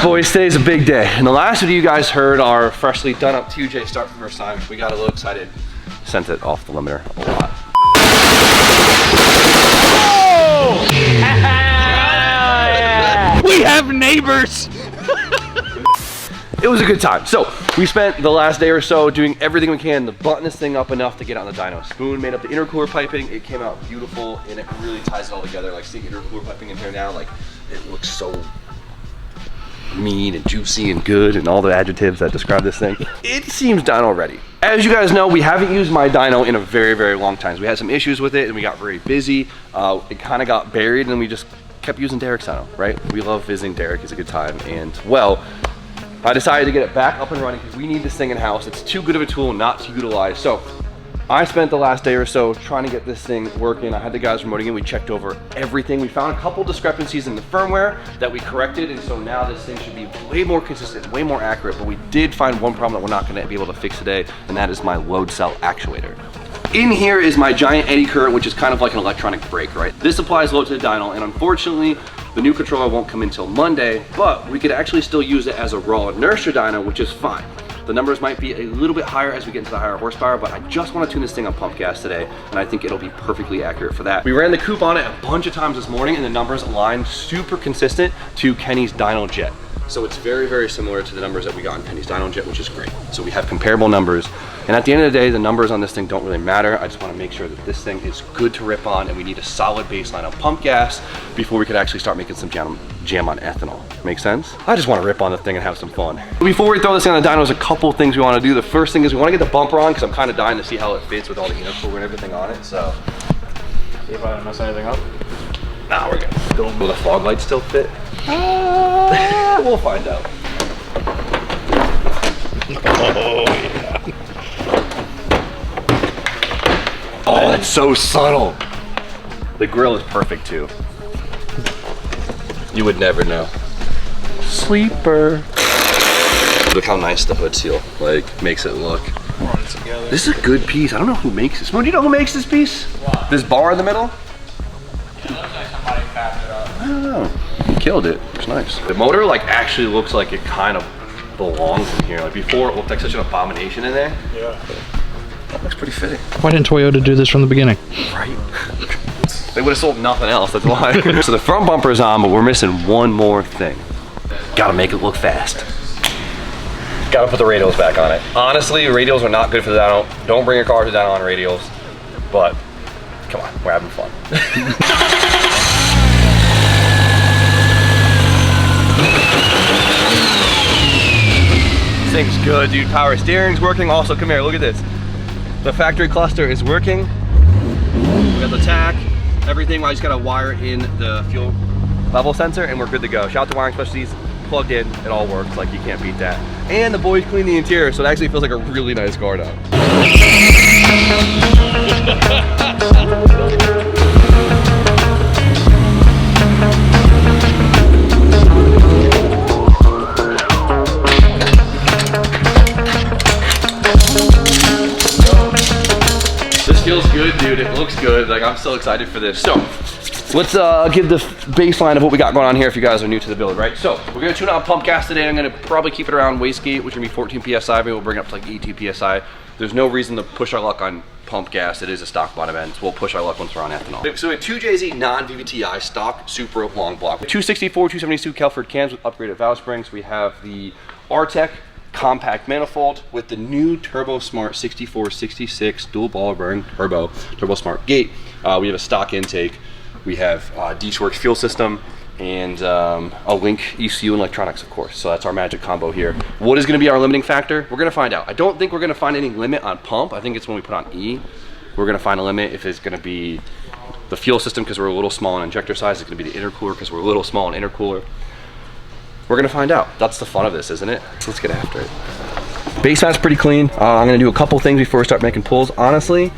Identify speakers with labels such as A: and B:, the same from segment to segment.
A: Boys, today's a big day. In the last video you guys heard our freshly done up 2J start for the first time. We got a little excited. Sent it off the limiter a lot. Oh! We have neighbors! It was a good time. So we spent the last day or so doing everything we can to button this thing up enough to get on the dyno. Spoon made up the intercooler piping. It came out beautiful and it really ties it all together. Like seeing intercooler piping in here now, like it looks so mean and juicy and good and all the adjectives that describe this thing. It seems dyno ready. As you guys know, we haven't used my dyno in a very, very long time. So we had some issues with it and we got very busy. It kind of got buried and we just kept using Derek's dyno, right? We love visiting Derek, it's a good time. And well, I decided to get it back up and running because we need this thing in house. It's too good of a tool not to utilize. So I spent the last day or so trying to get this thing working. I had the guys remoting in, we checked over everything. We found a couple discrepancies in the firmware that we corrected, and so now this thing should be way more consistent, way more accurate, but we did find one problem that we're not gonna be able to fix today, and that is my load cell actuator. In here is my giant eddy current, which is kind of like an electronic brake, right? This applies load to the dyno, and unfortunately, the new controller won't come until Monday, but we could actually still use it as a raw inertia dyno, which is fine. The numbers might be a little bit higher as we get into the higher horsepower, but I just want to tune this thing on pump gas today, and I think it'll be perfectly accurate for that. We ran the coupe on it a bunch of times this morning, and the numbers aligned super consistent to Kenny's Dyno Jet. So it's very, very similar to the numbers that we got in Kenny's Dyno Jet, which is great. So we have comparable numbers, and at the end of the day, the numbers on this thing don't really matter. I just want to make sure that this thing is good to rip on, and we need a solid baseline of pump gas before we could actually start making some jam on ethanol. Make sense? I just want to rip on the thing and have some fun. Before we throw this thing on the dyno, there's a couple things we want to do. The first thing is we want to get the bumper on because I'm kind of dying to see how it fits with all the intercooler and everything on it. So,
B: see if I didn't mess anything up.
A: Nah, we're good. Will the fog lights still fit? We'll find out. Oh yeah. Oh, that's so subtle. The grill is perfect too. You would never know. Sleeper. Look how nice the hood seal makes it look. This is a good piece. I don't know who makes this. Do you know who makes this piece? What? This bar in the middle?
B: It looks like somebody fabbed it up.
A: I don't know. You killed it. It's nice. The motor actually looks like it kind of belongs in here. Like before, it looked like such an abomination in there.
B: Yeah.
A: That looks pretty fitting.
C: Why didn't Toyota do this from the beginning?
A: Right. They would have sold nothing else, that's why. So the front bumper is on, but we're missing one more thing. Gotta make it look fast. Gotta put the radials back on it. Honestly, radials are not good for the dyno. Don't bring your car to dyno on radials, but come on, we're having fun. This thing's good, dude. Power steering's working. Also, come here, look at this. The factory cluster is working. We got the tach, everything. I just gotta wire in the fuel level sensor and we're good to go. Shout out to Wiring Specialties, plugged in, it all works, like you can't beat that. And the boys cleaned the interior, so it actually feels like a really nice car now. Feels good, dude. It looks good. Like, I'm so excited for this. So let's give the baseline of what we got going on here if you guys are new to the build, right? So we're gonna tune out pump gas today. I'm gonna probably keep it around wastegate, which is gonna be 14 PSI. Maybe we'll bring it up to like 18 PSI. There's no reason to push our luck on pump gas. It is a stock bottom end, so we'll push our luck once we're on ethanol. So we have 2JZ non-VVTi stock Supra long block. 264, 272 Kelford cans with upgraded valve springs. We have the RTEC compact manifold with the new Turbo Smart 6466 dual ball bearing Turbo Smart gate. We have a stock intake. We have D-Works fuel system and a Link ECU and electronics, of course. So that's our magic combo here. What is going to be our limiting factor? We're going to find out. I don't think we're going to find any limit on pump. I think it's when we put on E. We're going to find a limit if it's going to be the fuel system because we're a little small in injector size. It's going to be the intercooler because we're a little small in intercooler. We're gonna find out. That's the fun of this, isn't it? So let's get after it. Base mat's pretty clean. I'm gonna do a couple things before we start making pulls. Honestly,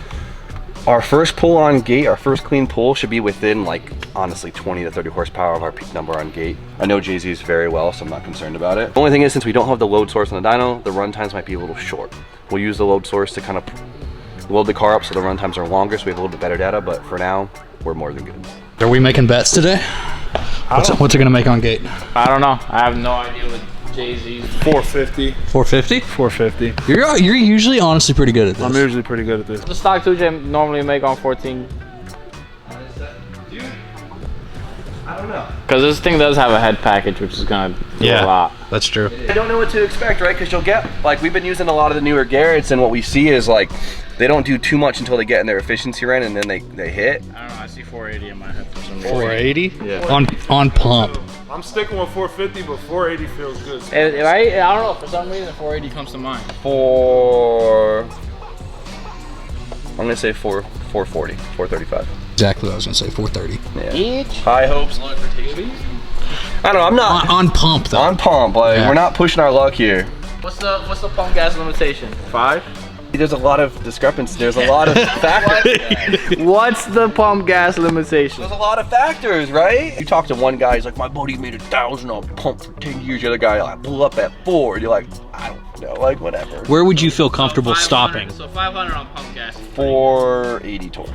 A: our first pull on gate, our first clean pull should be within like, honestly, 20 to 30 horsepower of our peak number on gate. I know Jay-Z's very well, so I'm not concerned about it. The only thing is, since we don't have the load source on the dyno, the run times might be a little short. We'll use the load source to kind of load the car up so the run times are longer, so we have a little bit better data, but for now, we're more than good.
C: Are we making bets today? What's it gonna make on gate?
B: I don't know. I have no idea what Jay-Z's.
D: 450.
C: 450?
D: 450.
C: You're usually honestly pretty good at this.
D: I'm usually pretty good at this.
B: The stock 2J normally make on 14.
A: Dude, I don't know.
B: Because this thing does have a head package, which is gonna do a lot.
C: That's true.
A: I don't know what to expect, right? Because you'll get, like, we've been using a lot of the newer Garretts, and what we see is, like, they don't do too much until they get in their efficiency run, and then they hit.
B: I don't know. I see 480 in my head for some reason.
C: 480?
A: Yeah.
C: On pump.
D: I'm sticking with 450, but 480 feels good.
B: Right? I don't know. For some reason, 480 comes to mind.
A: I'm gonna say 440, 435.
C: Exactly what I was gonna say, 430.
A: Yeah.
B: Each?
A: High hopes, low expectations. I don't know, I'm not
C: On pump though.
A: on pump, like we're not pushing our luck here.
B: What's the pump gas limitation?
D: 5?
A: There's a lot of discrepancy, there's a lot of factors.
B: What's the pump gas limitation?
A: There's a lot of factors, right? You talk to one guy, he's like, my buddy made 1,000 on pump for 10 years. The other guy like, blew up at 4. You're like, I don't know, like whatever.
C: Where would you feel comfortable stopping?
B: So 500 on pump gas.
A: 480 torque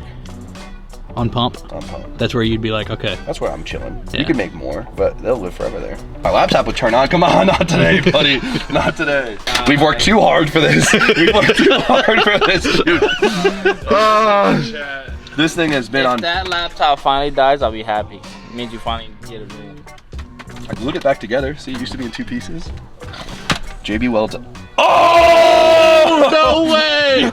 C: On pump?
A: on pump.
C: That's where you'd be like, okay.
A: That's where I'm chilling.
C: Yeah.
A: You can make more, but they'll live forever there. My laptop would turn on. Come on, not today, buddy. Not today. We've worked too hard for this. We've worked too hard for this, dude. This thing has been
B: If
A: on.
B: that laptop finally dies, I'll be happy. It means you finally get a new one.
A: I glued it back together. See, it used to be in 2 pieces. JB Welds. Oh!
C: No way!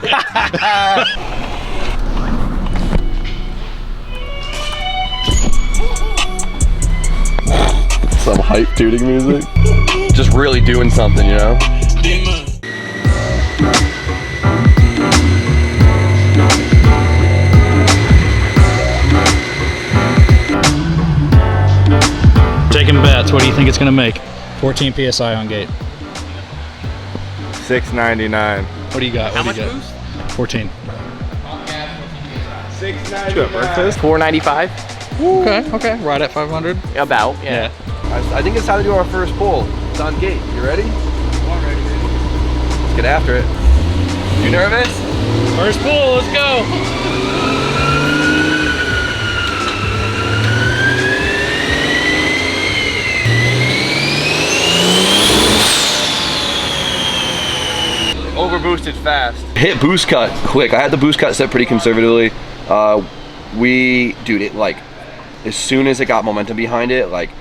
A: Some hype tooting music. Just really doing something, you know?
C: Taking bets, what do you think it's gonna make? 14 PSI on gate.
D: 699.
C: What do you got? What do you got?
B: boost?
C: 14.
D: 699.
B: 495?
C: Okay, right at 500.
B: About, yeah.
A: I think it's time to do our first pull. It's on gate. You ready? I'm ready, baby. Let's get after it. You nervous?
C: First pull, let's go.
A: Over boosted fast. Hit boost cut quick. I had the boost cut set pretty conservatively. Dude, it like, as soon as it got momentum behind it, like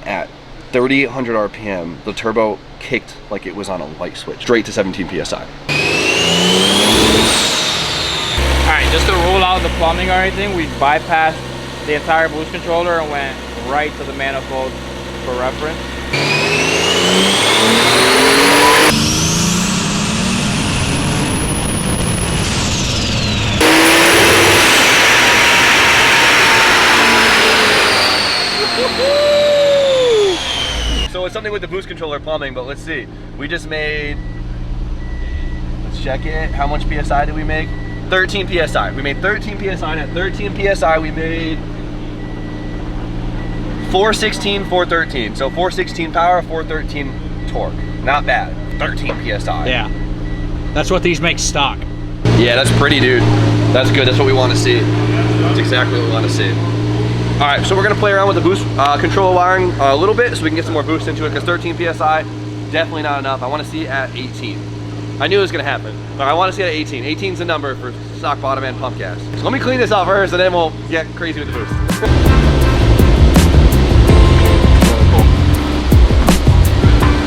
A: at 3,800 RPM, the turbo kicked like it was on a light switch, straight to 17 PSI.
B: Alright, just to rule out the plumbing or anything, we bypassed the entire boost controller and went right to the manifold for reference.
A: So it's something with the boost controller plumbing, but let's see. We just made, let's check it. How much PSI did we make? 13 PSI. We made 13 PSI, and at 13 PSI we made 416, 413. So 416 power, 413 torque. Not bad. 13 PSI.
C: Yeah. That's what these make stock.
A: Yeah, that's pretty, dude. That's good. That's what we want to see. That's exactly what we want to see. All right, so we're gonna play around with the boost controller wiring a little bit so we can get some more boost into it, because 13 PSI, definitely not enough. I wanna see it at 18. I knew it was gonna happen, but I wanna see it at 18. 18's the number for stock bottom end pump gas. So let me clean this up first and then we'll get crazy with the boost.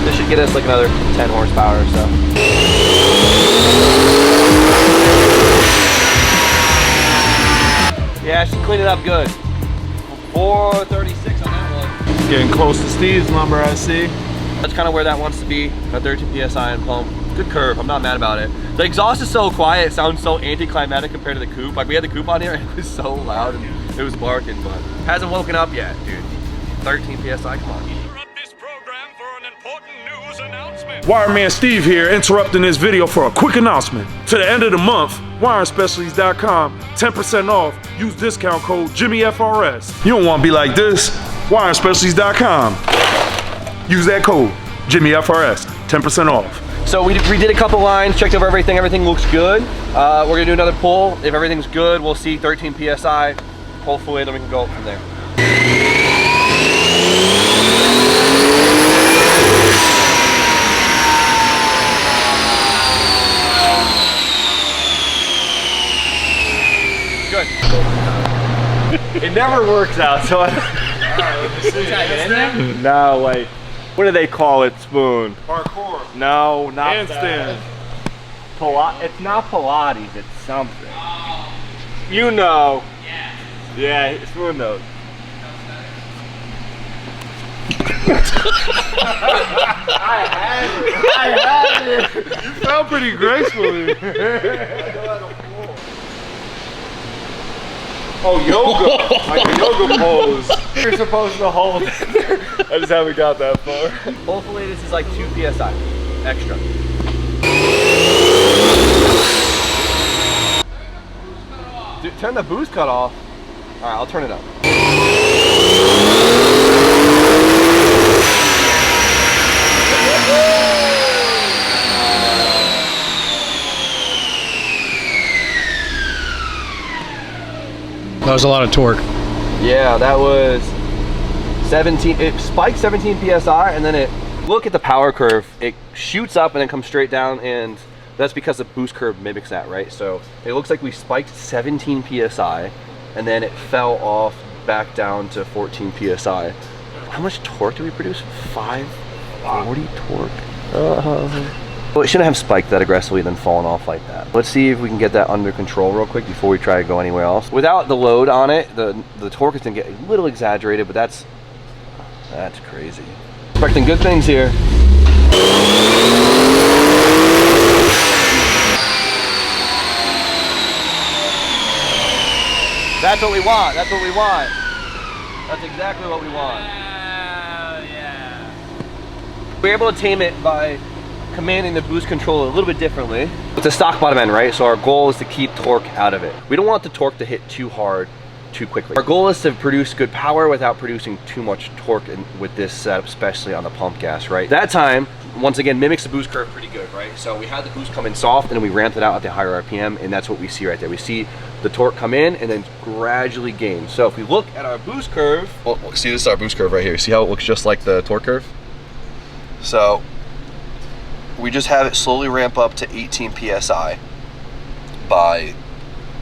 A: This should get us like another 10 horsepower or so. Yeah, she cleaned it up good. 436 on that one.
D: Getting close to Steve's number, I see.
A: That's kind of where that wants to be, at 13 PSI and pump. Good curve, I'm not mad about it. The exhaust is so quiet, it sounds so anticlimactic compared to the coupe. Like we had the coupe on here and it was so loud and it was barking, but hasn't woken up yet, dude. 13 PSI, come on.
E: Interrupt this program for
D: Wireman Steve here, interrupting this video for a quick announcement. To the end of the month, WiringSpecialties.com, 10% off. Use discount code JimmyFRS. You don't want to be like this. WiringSpecialties.com. Use that code JimmyFRS, 10% off.
A: So we redid a couple lines, checked over everything. Everything looks good. We're gonna do another pull. If everything's good, we'll see 13 PSI. Hopefully, then we can go up from there. Good. It never works out, so
E: No, like, what do they call it, Spoon?
D: Parkour.
E: No, not
D: Handstand.
E: It's not Pilates, it's something. You know. Yeah, Spoon knows. I had it.
D: You felt pretty gracefully.
E: Oh, yoga. Like a yoga pose. You're supposed to hold. I just haven't got that far.
A: hopefully this is like 2 PSI extra. Dude, turn the boost cut off. All right, I'll turn it up.
C: That was a lot of torque.
A: Yeah, that was 17. It spiked 17 PSI, and then it, look at the power curve. It shoots up and then comes straight down, and that's because the boost curve mimics that, right? So it looks like we spiked 17 PSI, and then it fell off back down to 14 PSI. How much torque do we produce? 540 torque. Well, it shouldn't have spiked that aggressively and then fallen off like that. Let's see if we can get that under control real quick before we try to go anywhere else. Without the load on it, the torque is gonna get a little exaggerated, but that's crazy. Expecting good things here. That's what we want. That's what we want. That's exactly what we want.
B: Yeah.
A: We're able to tame it by commanding the boost control a little bit differently. It's a stock bottom end, right? So our goal is to keep torque out of it. We don't want the torque to hit too hard too quickly. Our goal is to produce good power without producing too much torque with this setup, especially on the pump gas, right? That time, once again, mimics the boost curve pretty good, right? So we had the boost come in soft and then we ramped it out at the higher RPM, and that's what we see right there. We see the torque come in and then gradually gain. So if we look at our boost curve, well, see, this is our boost curve right here. See how it looks just like the torque curve? So we just have it slowly ramp up to 18 PSI by,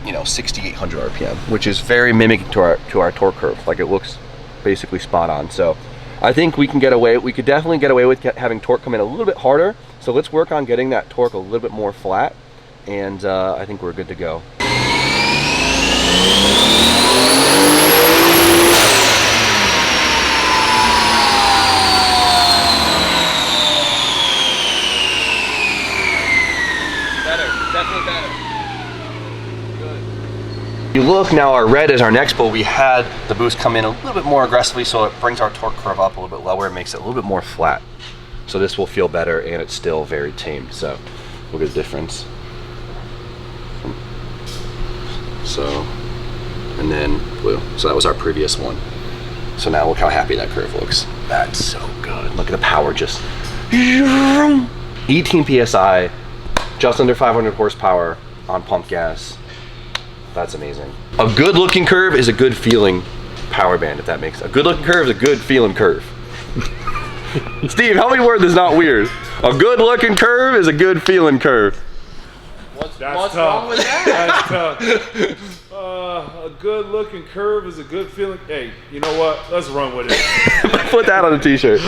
A: 6,800 RPM, which is very mimic to our torque curve. Like, it looks basically spot on. So I think we can get away, we could definitely get away with having torque come in a little bit harder. So let's work on getting that torque a little bit more flat, and I think we're good to go. Definitely better. Good. You look now, our red is our next pull. We had the boost come in a little bit more aggressively, so it brings our torque curve up a little bit lower. It makes it a little bit more flat. So this will feel better, and it's still very tamed. So look at the difference. So, and then blue. So that was our previous one. So now look how happy that curve looks. That's so good. Look at the power, just 18 PSI. Just under 500 horsepower on pump gas. That's amazing. A good looking curve is a good feeling power band, if that makes sense. A good looking curve is a good feeling curve. Steve, help me word this not weird. A good looking curve is a good feeling curve.
B: What's wrong with that?
D: That's tough. A good looking curve is a good feeling. Hey, you know what? Let's run with it.
A: Put that on a t-shirt.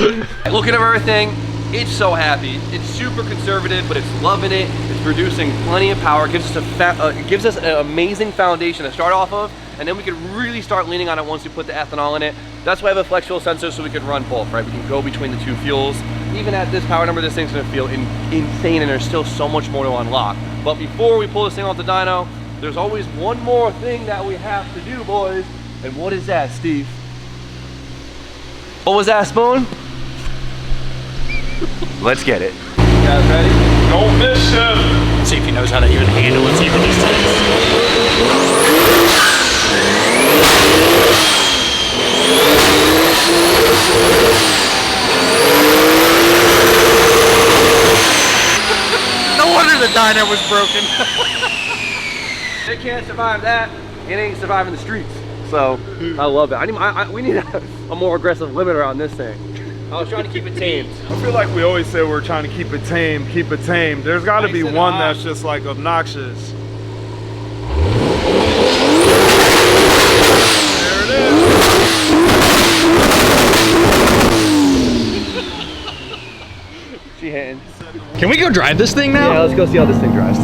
A: Looking at everything, it's so happy. It's super conservative, but it's loving it. It's producing plenty of power. It gives us an amazing foundation to start off of, and then we can really start leaning on it once we put the ethanol in it. That's why I have a flex fuel sensor, so we can run both, right? We can go between the two fuels. Even at this power number, this thing's gonna feel insane, and there's still so much more to unlock. But before we pull this thing off the dyno, there's always one more thing that we have to do, boys. And what is that, Steve? What was that, Spoon? Let's get it. You guys ready?
D: Don't miss him.
C: See if he knows how to even handle it. Even these things.
B: No wonder the Dyno was broken.
A: It can't survive that. It ain't surviving the streets. So I love it. We need a more aggressive limiter on this thing. I was trying to keep it tame.
D: I feel like we always say we're trying to keep it tame, keep it tame. There's got to be
A: Nice and
D: one
A: hot.
D: that's just like obnoxious. There it is.
A: She hitting.
C: Can we go drive this thing now?
A: Yeah, let's go see how this thing drives.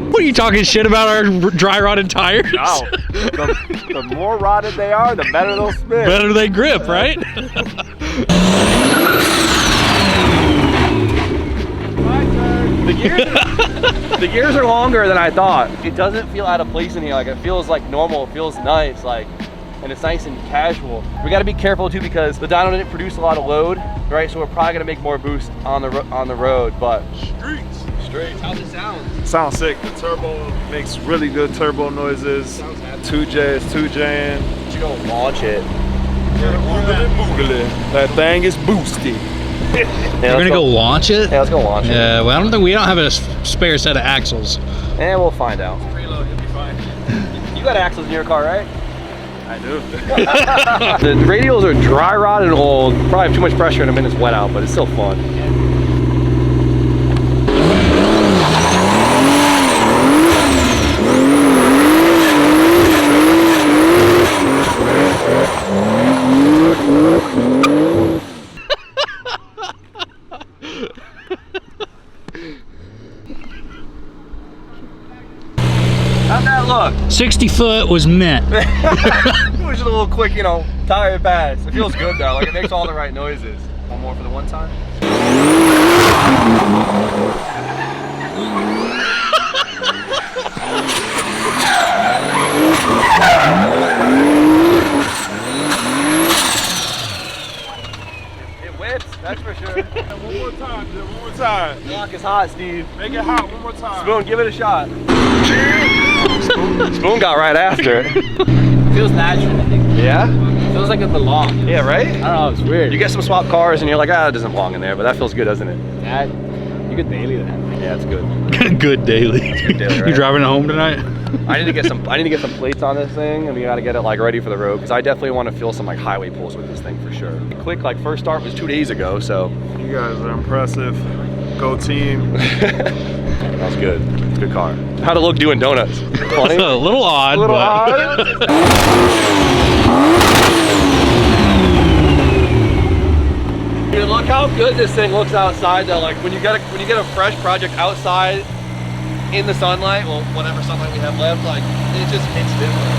C: What are you talking shit about our dry rotted tires?
E: Wow. The more rotted they are, the better they'll spin.
C: Better they grip, right?
A: The gears are longer than I thought. It doesn't feel out of place in here. Like, it feels like normal. It feels nice. Like, and it's nice and casual. We got to be careful too because the dyno didn't produce a lot of load, right? So we're probably gonna make more boost on the road. But
D: Streets.
A: how's it sound?
D: Sounds sick. The turbo makes really good turbo noises.
A: Sounds happy.
D: 2J is 2J'ing.
A: You don't launch it.
D: That thing is boosty.
A: Yeah,
C: We're gonna go launch it?
A: Yeah, let's go launch it.
C: Yeah, well, I don't think we don't have a spare set of axles.
A: And we'll find out.
D: Preload, you'll be fine.
A: You got axles in your car, right?
D: I do.
A: The radials are dry rotted and old. Probably have too much pressure in them and it's wet out, but it's still fun. How'd that look?
C: 60 foot was meant.
A: It was just a little quick, you know, tire pass. It feels good though, like it makes all the right noises. One more for the one time. It whips, that's for sure.
D: One more time, Jim. One more time.
A: Block is hot, Steve.
D: Make it hot. One more time.
A: Spoon, give it a shot. Spoon got right after it.
B: Feels natural.
A: Yeah?
B: Feels like it belongs.
A: Yeah, right?
B: I don't know, it's weird.
A: You get some swap cars and you're like, ah, it doesn't belong in there, but that feels good, doesn't it?
B: Yeah, you could daily that.
A: Yeah, it's good.
C: Good daily.
A: good daily, right?
C: You driving it home tonight?
A: I need to get some plates on this thing, and we gotta get it like ready for the road because I definitely want to feel some like highway pulls with this thing for sure. Quick, like first start was 2 days ago, so
D: You guys are impressive. Go team.
A: that's good. It's a good car. How'd it look doing donuts? Funny?
C: A little odd.
A: A little
C: but
A: odd. Dude, look how good this thing looks outside though. Like when you get a fresh project outside in the sunlight, well, whatever sunlight we have left, like it just hits different.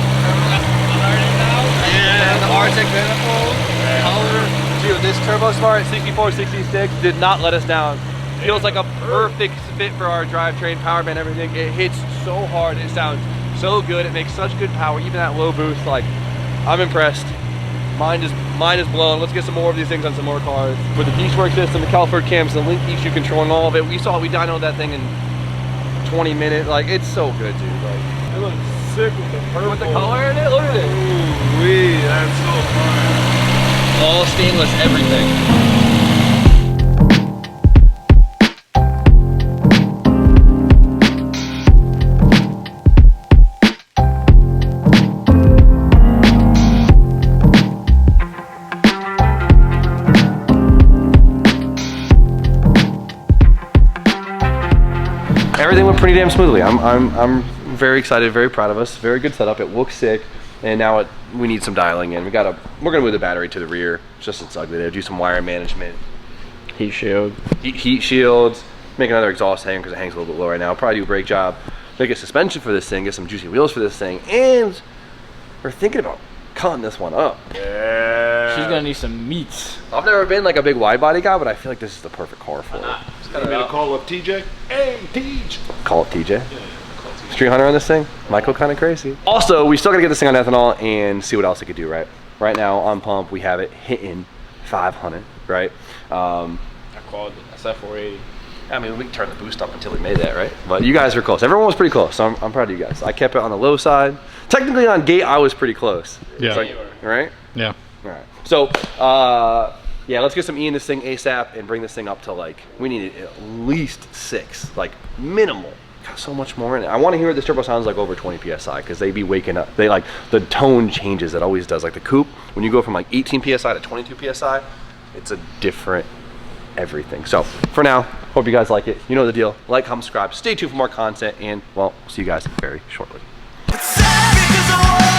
A: Yeah, the Arctic manifold, color. Dude, this Turbo Smart 6466 did not let us down. Feels like a perfect fit for our drivetrain, power band, everything. It hits so hard. It sounds so good. It makes such good power, even at low boost. Like, I'm impressed. Mind is blown. Let's get some more of these things on some more cars. With the Beachwork system, the Calford cams, the link ECU controlling all of it. We dynoed that thing in 20 minutes. Like, it's so good, dude. Like,
D: It looks sick with the purple.
A: with the color in it, look at it.
D: Ooh-wee, that's so fun.
A: All stainless, everything. Everything went pretty damn smoothly. I'm very excited, very proud of us. Very good setup. It looks sick, and now we need some dialing in. We're gonna move the battery to the rear. Just it's ugly there. Do some wire management,
B: Heat shield.
A: heat shields, make another exhaust hang because it hangs a little bit low right now. Probably do a brake job. make a suspension for this thing, get some juicy wheels for this thing, and we're thinking about cutting this one up.
E: Yeah.
B: She's gonna need some meats.
A: I've never been like a big wide body guy, but I feel like this is the perfect car for it.
E: You want me to call up TJ? Hey, TJ.
A: Call it TJ. Street Hunter on this thing. Michael kind of crazy. Also, we still gotta get this thing on ethanol and see what else it could do, right? Right now on pump, we have it hitting 500, right?
B: I called it. I said 480.
A: I mean, we can turn the boost up until we made that, right? But you guys were close. Everyone was pretty close, so I'm proud of you guys. I kept it on the low side. Technically on gate, I was pretty close.
C: Yeah.
A: It's like, right?
C: Yeah.
A: All right. So, yeah, let's get some E in this thing ASAP and bring this thing up to like, we need at least 6, like minimal. Got so much more in it. I want to hear what this turbo sounds like over 20 PSI because they be waking up. They like, the tone changes, it always does. Like the coupe, when you go from like 18 PSI to 22 PSI, it's a different everything. So for now, hope you guys like it. You know the deal. Like, comment, subscribe. Stay tuned for more content, and well, see you guys very shortly.
F: It's sad because I